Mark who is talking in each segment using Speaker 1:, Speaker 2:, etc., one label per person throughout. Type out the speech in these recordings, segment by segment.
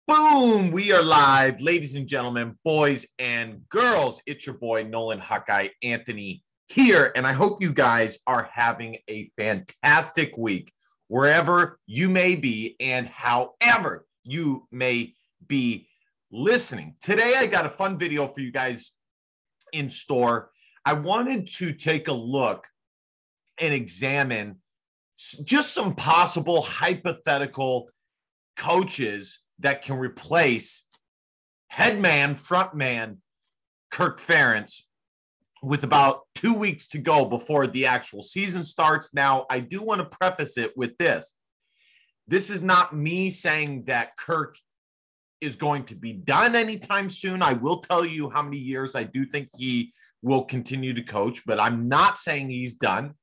Speaker 1: Boom! We are live, ladies and gentlemen, boys and girls. It's your boy, Nolan Hawkeye Anthony here, and I hope you guys are having a fantastic week wherever you may be and however you may be listening. Today, I got a fun video for you guys in store. I wanted to take a look and examine just some possible hypothetical coaches that can replace head man, front man, Kirk Ferentz with about 2 weeks to go before the actual season starts. Now, I do want to preface it with this. This is not me saying that Kirk is going to be done anytime soon. I will tell you how many years I do think he will continue to coach, but I'm not saying he's done.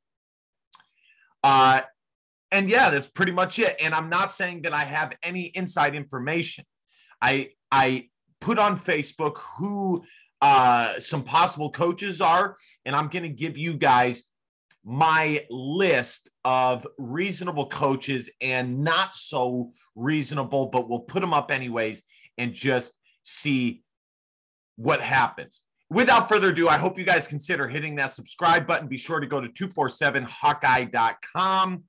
Speaker 1: And yeah, that's pretty much it. And I'm not saying that I have any inside information. I put on Facebook who some possible coaches are, and I'm going to give you guys my list of reasonable coaches and not so reasonable, but we'll put them up anyways and just see what happens. Without further ado, I hope you guys consider hitting that subscribe button. Be sure to go to 247hawkeye.com.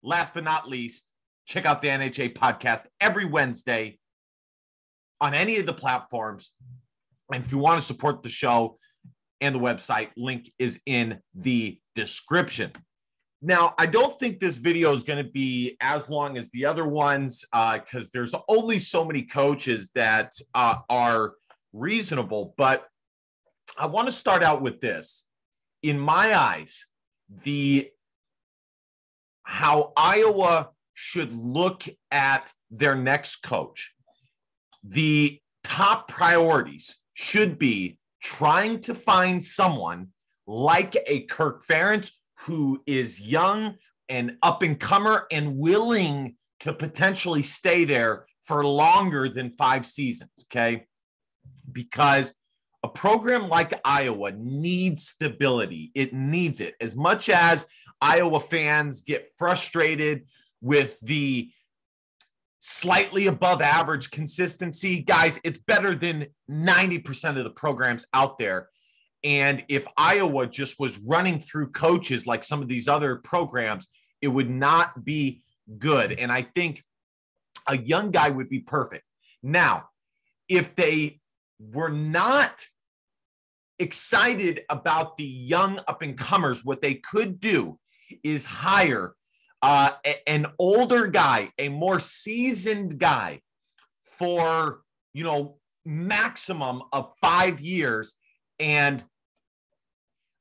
Speaker 1: Last but not least, check out the NHA podcast every Wednesday on any of the platforms. And if you want to support the show and the website, link is in the description. Now, I don't think this video is going to be as long as the other ones because there's only so many coaches that are reasonable. But I want to start out with this. In my eyes, how Iowa should look at their next coach. The top priorities should be trying to find someone like a Kirk Ferentz who is young and up-and-comer and willing to potentially stay there for longer than 5 seasons, okay? Because a program like Iowa needs stability. It needs it. As much as Iowa fans get frustrated with the slightly above average consistency, guys, it's better than 90% of the programs out there. And if Iowa just was running through coaches like some of these other programs, it would not be good. And I think a young guy would be perfect. Now, if they were not excited about the young up-and-comers, what they could do is hire an older guy, a more seasoned guy for, maximum of 5 years and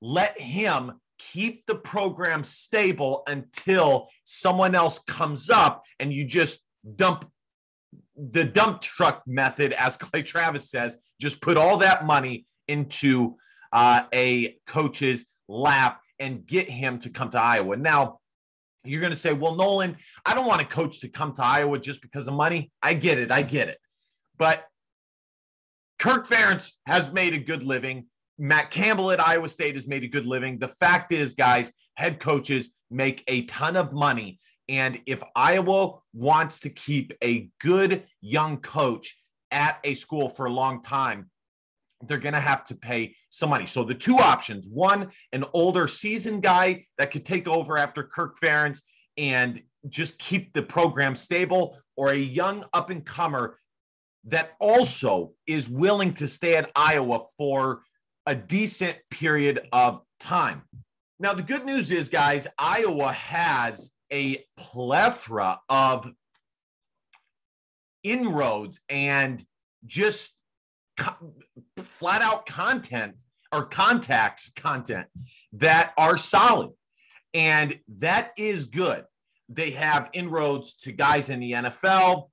Speaker 1: let him keep the program stable until someone else comes up and you just dump the dump truck method, as Clay Travis says, just put all that money into a coach's lap and get him to come to Iowa. Now, you're going to say, well, Nolan, I don't want a coach to come to Iowa just because of money. I get it. But Kirk Ferentz has made a good living. Matt Campbell at Iowa State has made a good living. The fact is, guys, head coaches make a ton of money. And if Iowa wants to keep a good young coach at a school for a long time, they're going to have to pay some money. So the two options: one, an older seasoned guy that could take over after Kirk Ferentz and just keep the program stable, or a young up-and-comer that also is willing to stay at Iowa for a decent period of time. Now, the good news is, guys, Iowa has a plethora of inroads and just flat out content that are solid. And that is good. They have inroads to guys in the NFL,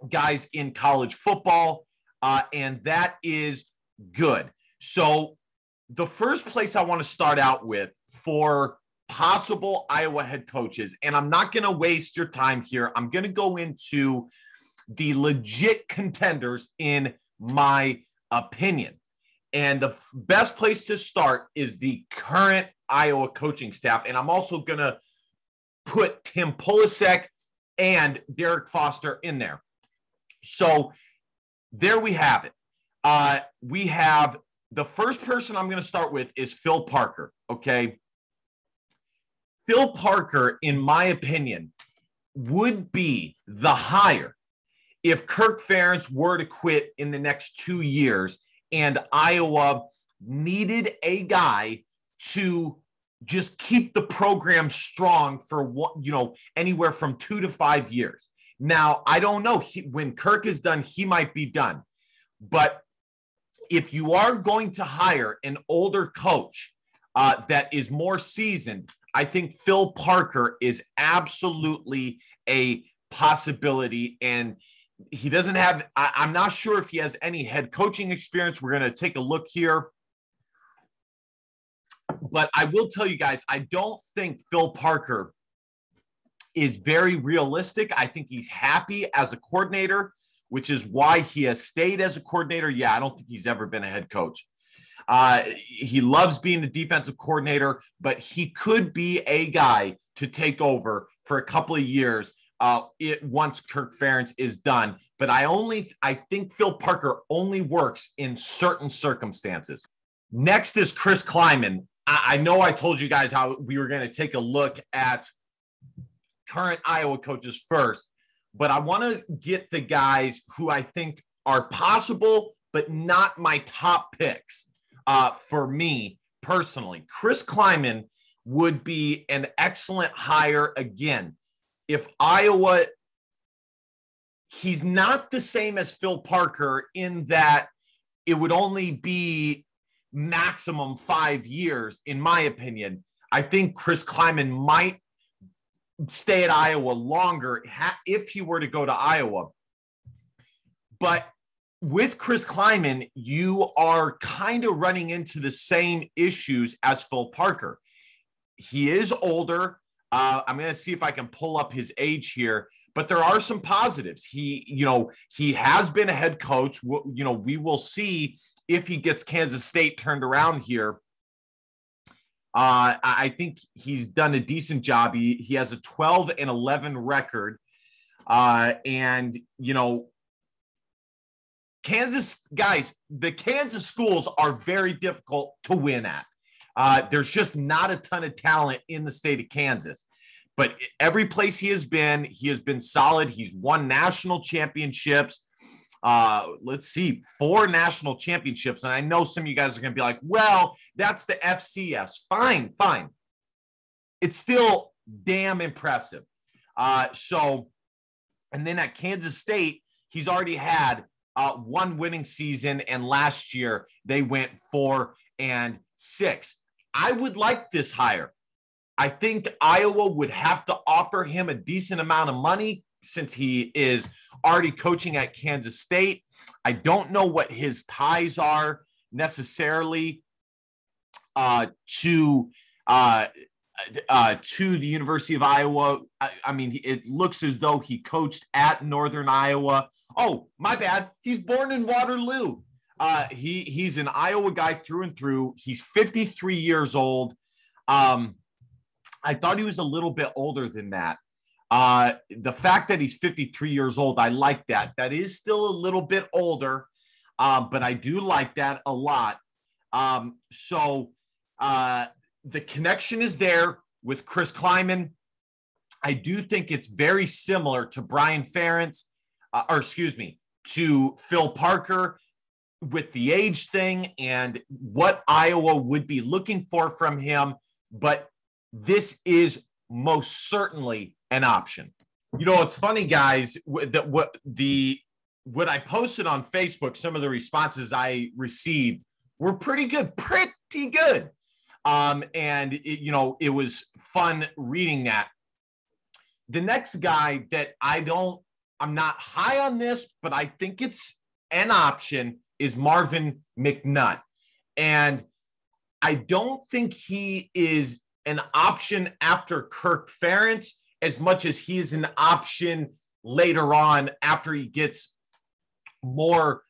Speaker 1: guys in college football, and that is good. So the first place I want to start out with for possible Iowa head coaches, and I'm not going to waste your time here. I'm going to go into the legit contenders in my opinion. And the best place to start is the current Iowa coaching staff. And I'm also going to put Tim Polisek and Derek Foster in there. So there we have it. We have the first person I'm going to start with is Phil Parker. Okay. Phil Parker, in my opinion, would be the hire if Kirk Ferentz were to quit in the next 2 years and Iowa needed a guy to just keep the program strong for anywhere from 2 to 5 years. Now, I don't know. When Kirk is done, he might be done. But if you are going to hire an older coach that is more seasoned, I think Phil Parker is absolutely a possibility. And he doesn't have, I'm not sure if he has any head coaching experience. We're going to take a look here. But I will tell you guys, I don't think Phil Parker is very realistic. I think he's happy as a coordinator, which is why he has stayed as a coordinator. Yeah, I don't think he's ever been a head coach. He loves being the defensive coordinator, but he could be a guy to take over for a couple of years once Kirk Ferentz is done. But I think Phil Parker only works in certain circumstances. Next is Chris Climan. I know I told you guys how we were going to take a look at current Iowa coaches first, but I want to get the guys who I think are possible, but not my top picks for me personally. Chris Kleinman would be an excellent hire again. If Iowa, he's not the same as Phil Parker in that it would only be maximum 5 years, in my opinion. I think Chris Kleinman might stay at Iowa longer if he were to go to Iowa. But with Chris Kleinman, you are kind of running into the same issues as Phil Parker. He is older. I'm going to see if I can pull up his age here, but there are some positives. He has been a head coach. We will see if he gets Kansas State turned around here. I think he's done a decent job. He has a 12-11 record. Kansas guys, the Kansas schools are very difficult to win at. There's just not a ton of talent in the state of Kansas. But every place he has been solid. He's won national championships. Let's see, 4 national championships. And I know some of you guys are going to be like, well, that's the FCS. Fine. It's still damn impressive. And then at Kansas State, he's already had 1 winning season. And last year they went 4-6. I would like this hire. I think Iowa would have to offer him a decent amount of money since he is already coaching at Kansas State. I don't know what his ties are necessarily to the University of Iowa. I mean, it looks as though he coached at Northern Iowa. Oh, my bad. He's born in Waterloo. He's an Iowa guy through and through. He's 53 years old. I thought he was a little bit older than that. The fact that he's 53 years old, I like that. That is still a little bit older, but I do like that a lot. So the connection is there with Chris Kleinman. I do think it's very similar to Brian Ferentz, to Phil Parker with the age thing and what Iowa would be looking for from him. But this is most certainly an option. It's funny, guys, that what I posted on Facebook, some of the responses I received were pretty good. And it was fun reading that. The next guy that I'm not high on this, but I think it's an option is Marvin Mcnutt. And I don't think he is an option after Kirk Ferentz as much as he is an option later on after he gets more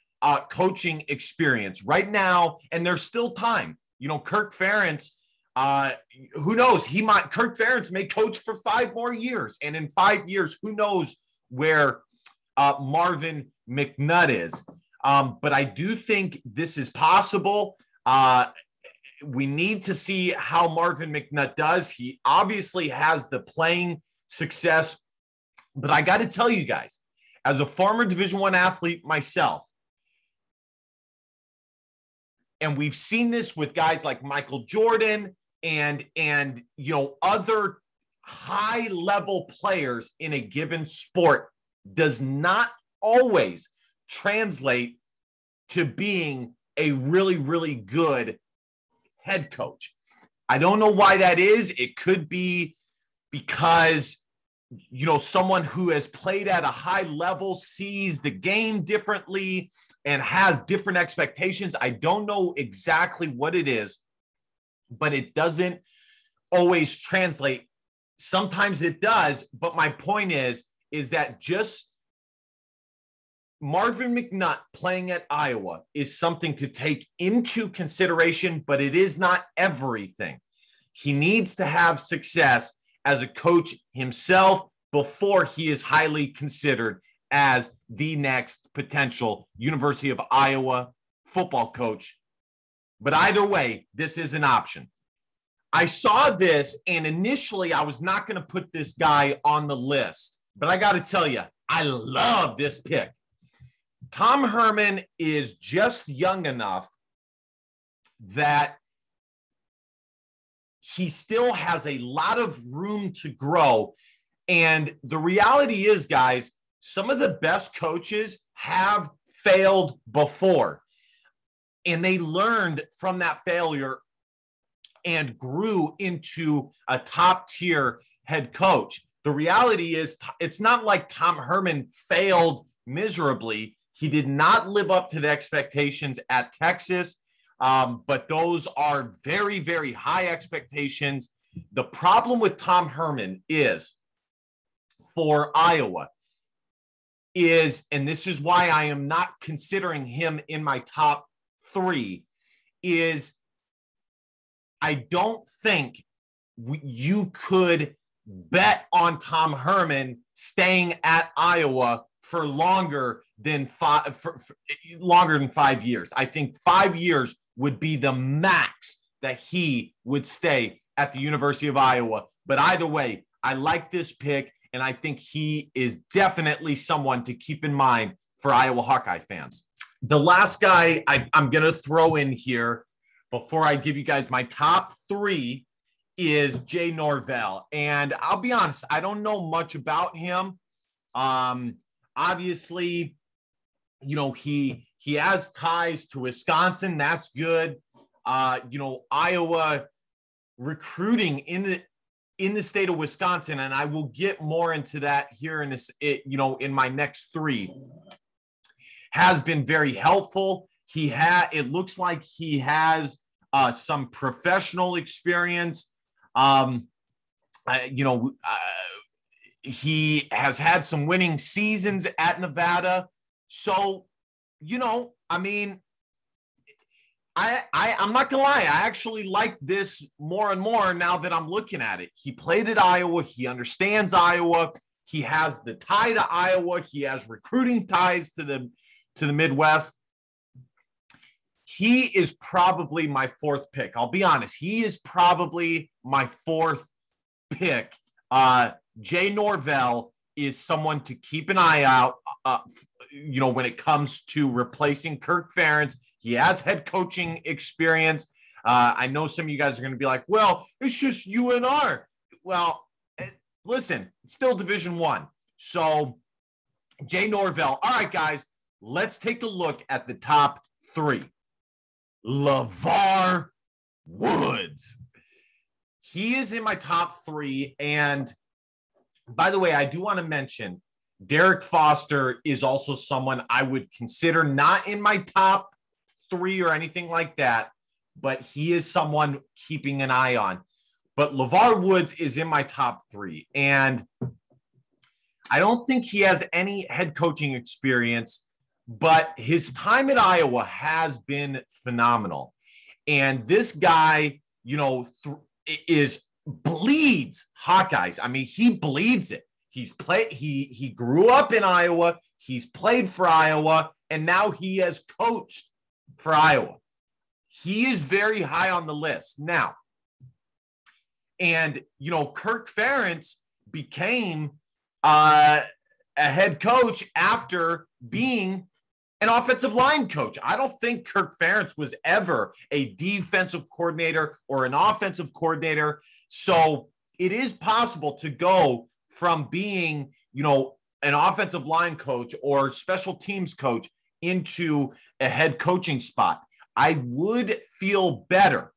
Speaker 1: coaching experience right now. And there's still time. Kirk Ferentz, who knows? Kirk Ferentz may coach for 5 more years. And in 5 years, who knows where Marvin Mcnutt is. But I do think this is possible. We need to see how Marvin Mcnutt does. He obviously has the playing success, but I got to tell you guys, as a former Division I athlete myself, and we've seen this with guys like Michael Jordan and other high-level players in a given sport, does not always translate to being a really, really good head coach. I don't know why that is. It could be because, someone who has played at a high level sees the game differently and has different expectations. I don't know exactly what it is, but it doesn't always translate. Sometimes it does, but my point is that just Marvin Mcnutt playing at Iowa is something to take into consideration, but it is not everything. He needs to have success as a coach himself before he is highly considered as the next potential University of Iowa football coach. But either way, this is an option. I saw this, and initially I was not going to put this guy on the list, but I got to tell you, I love this pick. Tom Herman is just young enough that he still has a lot of room to grow. And the reality is, guys, some of the best coaches have failed before, and they learned from that failure and grew into a top-tier head coach. The reality is, it's not like Tom Herman failed miserably. He did not live up to the expectations at Texas, but those are very, very high expectations. The problem with Tom Herman is, for Iowa, and this is why I am not considering him in my top 3, is I don't think you could bet on Tom Herman staying at Iowa for longer than 5 years. I think 5 years would be the max that he would stay at the University of Iowa. But either way, I like this pick, and I think he is definitely someone to keep in mind for Iowa Hawkeye fans. The last guy I'm going to throw in here before I give you guys my top 3 is Jay Norvell. And I'll be honest, I don't know much about him. Obviously, he has ties to Wisconsin. That's good. Iowa recruiting in the state of Wisconsin, and I will get more into that here in my next 3, has been very helpful. It looks like he has some professional experience. He has had some winning seasons at Nevada. So, I'm not going to lie. I actually like this more and more now that I'm looking at it. He played at Iowa. He understands Iowa. He has the tie to Iowa. He has recruiting ties to the Midwest. He is probably my 4th pick. I'll be honest. He is probably my 4th pick. Jay Norvell is someone to keep an eye out, when it comes to replacing Kirk Ferentz. He has head coaching experience. I know some of you guys are going to be like, well, it's just UNR. Well, listen, it's still Division I. So Jay Norvell. All right, guys, let's take a look at the top 3. Levar Woods. He is in my top 3. And by the way, I do want to mention Derek Foster is also someone I would consider not in my top 3 or anything like that, but he is someone keeping an eye on. But Levar Woods is in my top 3. And I don't think he has any head coaching experience, but his time at Iowa has been phenomenal. And this guy, bleeds Hawkeyes. I mean, he bleeds it. He grew up in Iowa. He's played for Iowa, and now he has coached for Iowa. He is very high on the list now. And, Kirk Ferentz became a head coach after being an offensive line coach. I don't think Kirk Ferentz was ever a defensive coordinator or an offensive coordinator. So it is possible to go from being, an offensive line coach or special teams coach into a head coaching spot. I would feel better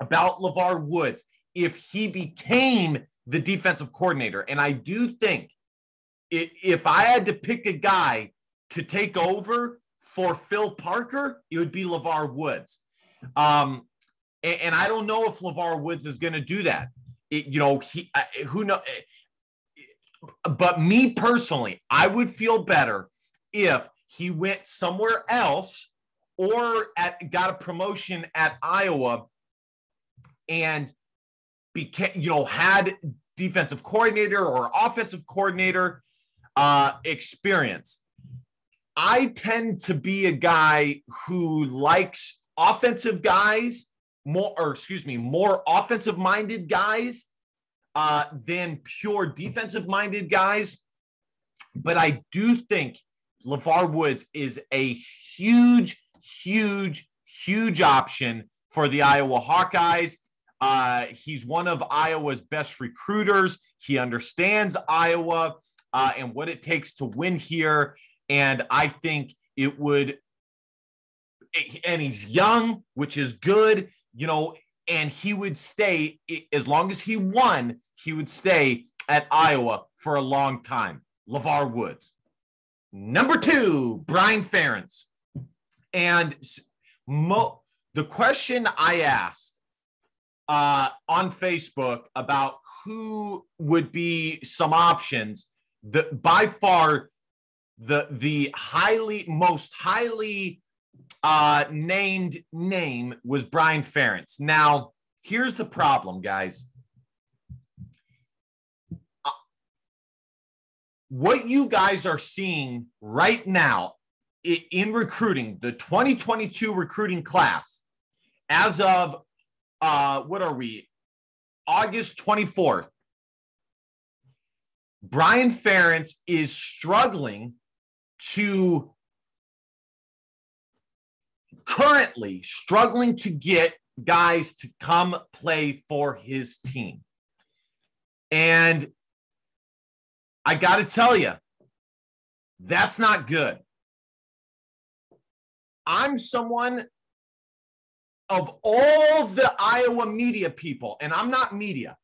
Speaker 1: about Levar Woods if he became the defensive coordinator. And I do think if I had to pick a guy to take over for Phil Parker, it would be Levar Woods. And I don't know if Levar Woods is going to do that. Who knows? But me personally, I would feel better if he went somewhere else or got a promotion at Iowa and became, had defensive coordinator or offensive coordinator experience. I tend to be a guy who likes offensive guys more offensive-minded guys than pure defensive-minded guys. But I do think Levar Woods is a huge, huge, huge option for the Iowa Hawkeyes. He's one of Iowa's best recruiters. He understands Iowa and what it takes to win here. And I think it would, and he's young, which is good, and he would stay, as long as he won, he would stay at Iowa for a long time. Levar Woods. Number 2, Brian Ferentz. And the question I asked on Facebook about who would be some options, by far the most highly named name was Brian Ferentz. Now, here's the problem, guys. What you guys are seeing right now in recruiting, the 2022 recruiting class, as of, what are we, August 24th, Brian Ferentz is currently struggling to get guys to come play for his team. And I got to tell you, that's not good. I'm someone of all the Iowa media people, and I'm not media,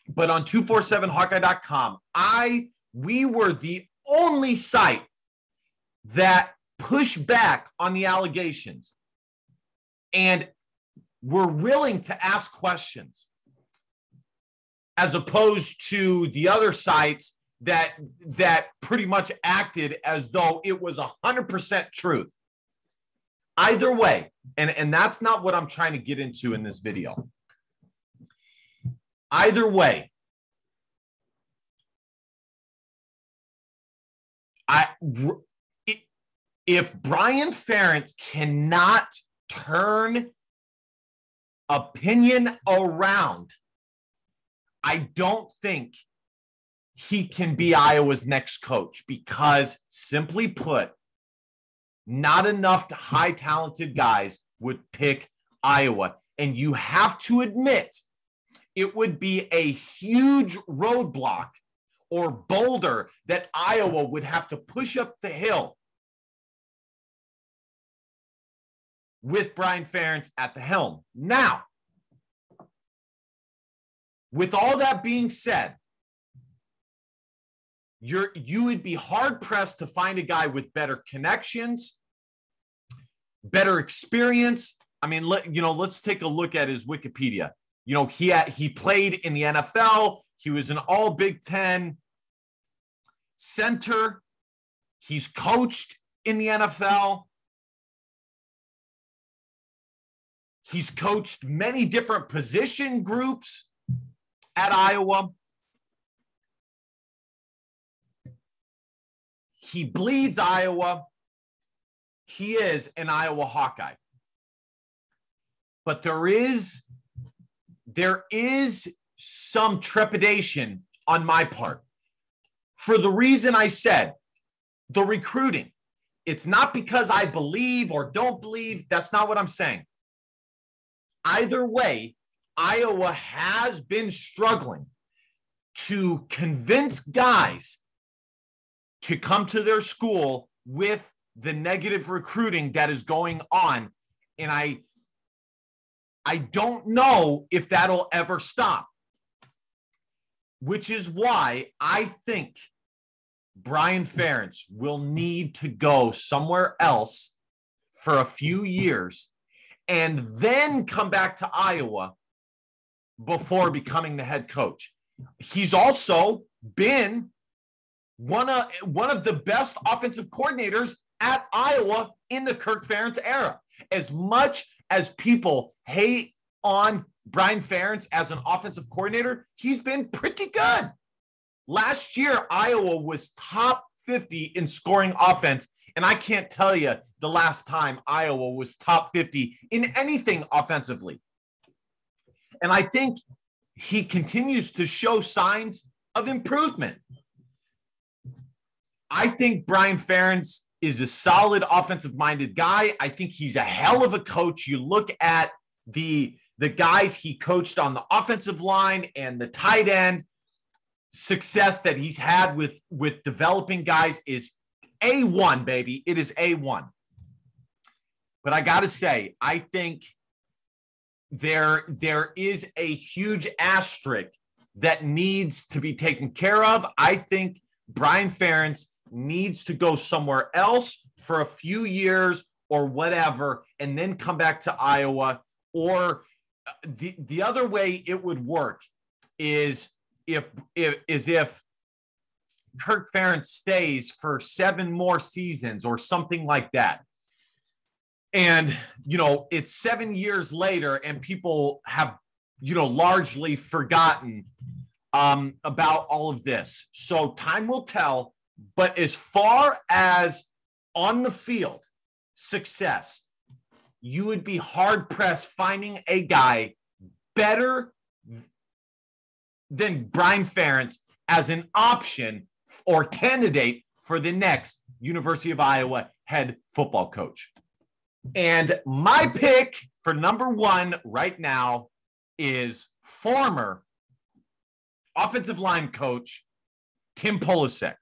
Speaker 1: but on 247hawkeye.com, we were the only site that pushed back on the allegations and were willing to ask questions, as opposed to the other sites that pretty much acted as though it was 100% truth. Either way, and that's not what I'm trying to get into in this video. Either way, if Brian Ferentz cannot turn opinion around, I don't think he can be Iowa's next coach, because, simply put, not enough high talented guys would pick Iowa. And you have to admit, it would be a huge roadblock or boulder that Iowa would have to push up the hill with Brian Ferentz at the helm. Now, with all that being said, you would be hard pressed to find a guy with better connections, better experience. I mean, let's take a look at his Wikipedia. He played in the NFL. He was an all Big Ten center. He's coached in the NFL. He's coached many different position groups at Iowa. He bleeds Iowa. He is an Iowa Hawkeye. But there is some trepidation on my part. For the reason I said, the recruiting. It's not because I believe or don't believe. That's not what I'm saying. Either way, Iowa has been struggling to convince guys to come to their school with the negative recruiting that is going on. And I don't know if that'll ever stop, which is why I think Brian Ferentz will need to go somewhere else for a few years and then come back to Iowa before becoming the head coach. He's also been one of the best offensive coordinators at Iowa in the Kirk Ferentz era. As much as people hate on Brian Ferentz as an offensive coordinator, he's been pretty good. Last year, Iowa was top 50 in scoring offense, and I can't tell you the last time Iowa was top 50 in anything offensively. And I think he continues to show signs of improvement. I think Brian Ferentz is a solid offensive-minded guy. I think he's a hell of a coach. You look at the guys he coached on the offensive line and the tight end, success that he's had with developing guys is A1, baby. It is A1. But I got to say, I think there is a huge asterisk that needs to be taken care of. I think Brian Ferentz needs to go somewhere else for a few years or whatever, and then come back to Iowa. Or the other way it would work is if Kirk Ferentz stays for 7 more seasons or something like that. And, it's 7 years later and people have, largely forgotten about all of this. So time will tell. But as far as on the field success, you would be hard-pressed finding a guy better than Brian Ferentz as an option or candidate for the next University of Iowa head football coach. And my pick for number 1 right now is former offensive line coach Tim Polisek.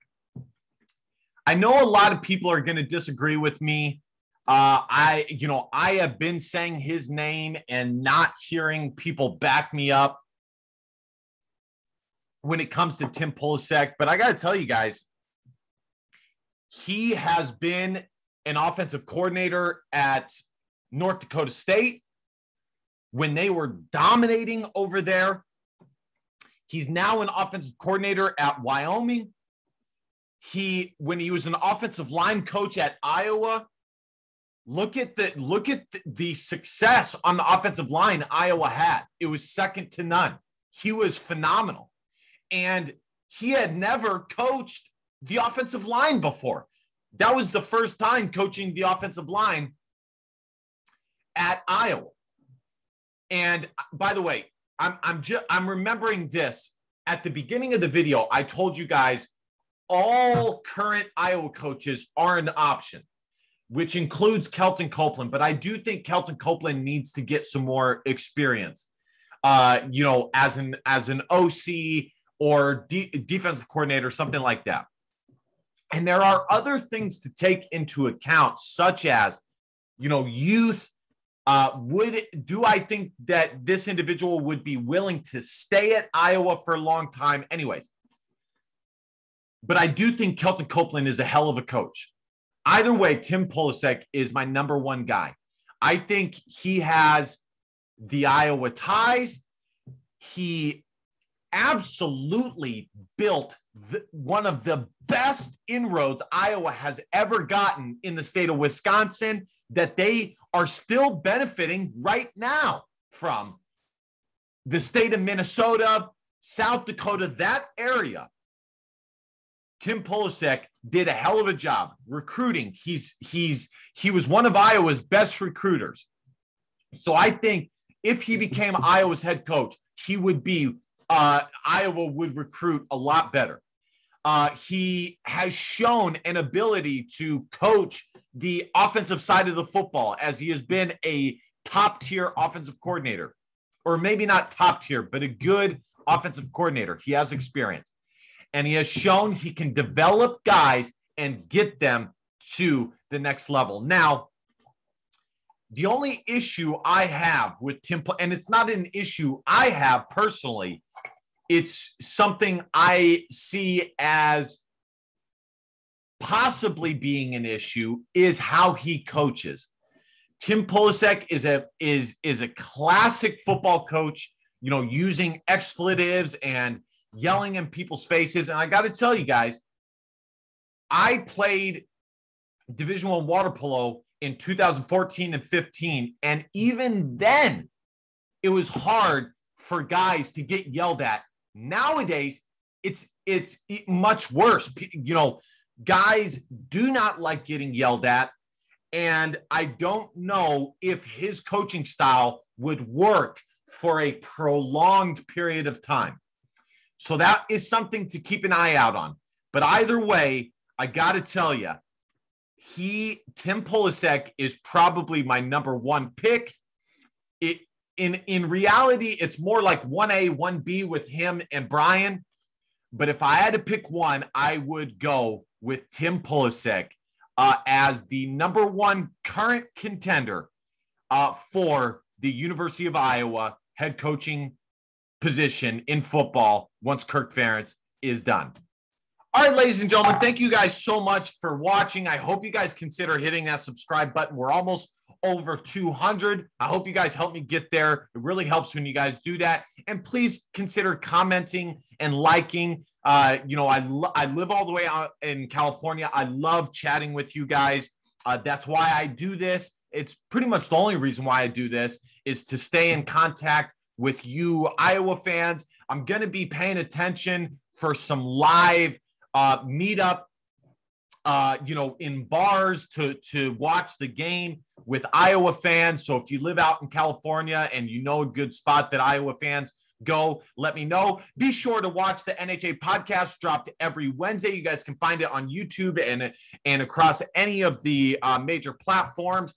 Speaker 1: I know a lot of people are going to disagree with me. I have been saying his name and not hearing people back me up when it comes to Tim Polisek. But I got to tell you guys, he has been an offensive coordinator at North Dakota State when they were dominating over there. He's now an offensive coordinator at Wyoming. When he was an offensive line coach at Iowa, look at the success on the offensive line Iowa had. It was second to none. He was phenomenal. And he had never coached the offensive line before. That was the first time coaching the offensive line at Iowa. And by the way, I'm remembering this. At the beginning of the video, I told you guys all current Iowa coaches are an option, which includes Kelton Copeland. But I do think Kelton Copeland needs to get some more experience, as an OC or defensive coordinator, something like that. And there are other things to take into account, such as, youth. Do I think that this individual would be willing to stay at Iowa for a long time? Anyways. But I do think Kelton Copeland is a hell of a coach. Either way, Tim Polisek is my number 1 guy. I think he has the Iowa ties. He absolutely built one of the best inroads Iowa has ever gotten in the state of Wisconsin that they are still benefiting right now from. The state of Minnesota, South Dakota, that area. Tim Polisek did a hell of a job recruiting. He was one of Iowa's best recruiters. So I think if he became Iowa's head coach, he would be Iowa would recruit a lot better. He has shown an ability to coach the offensive side of the football, as he has been a top-tier offensive coordinator, or maybe not top-tier, but a good offensive coordinator. He has experience, and he has shown he can develop guys and get them to the next level. Now, the only issue I have with Tim, and it's not an issue I have personally, it's something I see as possibly being an issue, is how he coaches. Tim Polisek is a classic football coach, you know, using expletives and yelling in people's faces. And I got to tell you guys, I played Division I water polo in 2014 and 15. And even then, it was hard for guys to get yelled at. Nowadays, it's much worse. You know, guys do not like getting yelled at. And I don't know if his coaching style would work for a prolonged period of time. So that is something to keep an eye out on. But either way, I got to tell you, Tim Polisek is probably my number one pick. In reality, it's more like 1A, 1B with him and Brian. But if I had to pick one, I would go with Tim Polisek as the number one current contender for the University of Iowa head coaching position in football once Kirk Ferentz is done. All right, ladies and gentlemen, thank you guys so much for watching. I hope you guys consider hitting that subscribe button. We're almost over 200. I hope you guys help me get there. It really helps when you guys do that. And please consider commenting and liking. You know, I live all the way out in California. I love chatting with you guys. That's why I do this. It's pretty much the only reason why I do this, is to stay in contact with you Iowa fans. I'm going to be paying attention for some live meetup, you know, in bars to watch the game with Iowa fans. So if you live out in California and you know a good spot that Iowa fans go, let me know. Be sure to watch the NHA podcast, dropped every Wednesday. You guys can find it on YouTube and across any of the major platforms.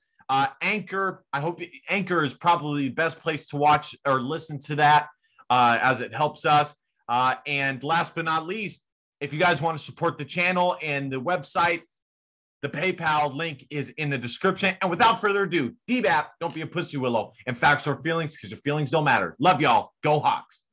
Speaker 1: Anchor, I hope Anchor is probably the best place to watch or listen to that, as it helps us. And last but not least, if you guys want to support the channel and the website, the PayPal link is in the description. And without further ado, DBAP, don't be a pussy willow, and facts or feelings, because your feelings don't matter. Love y'all. Go Hawks.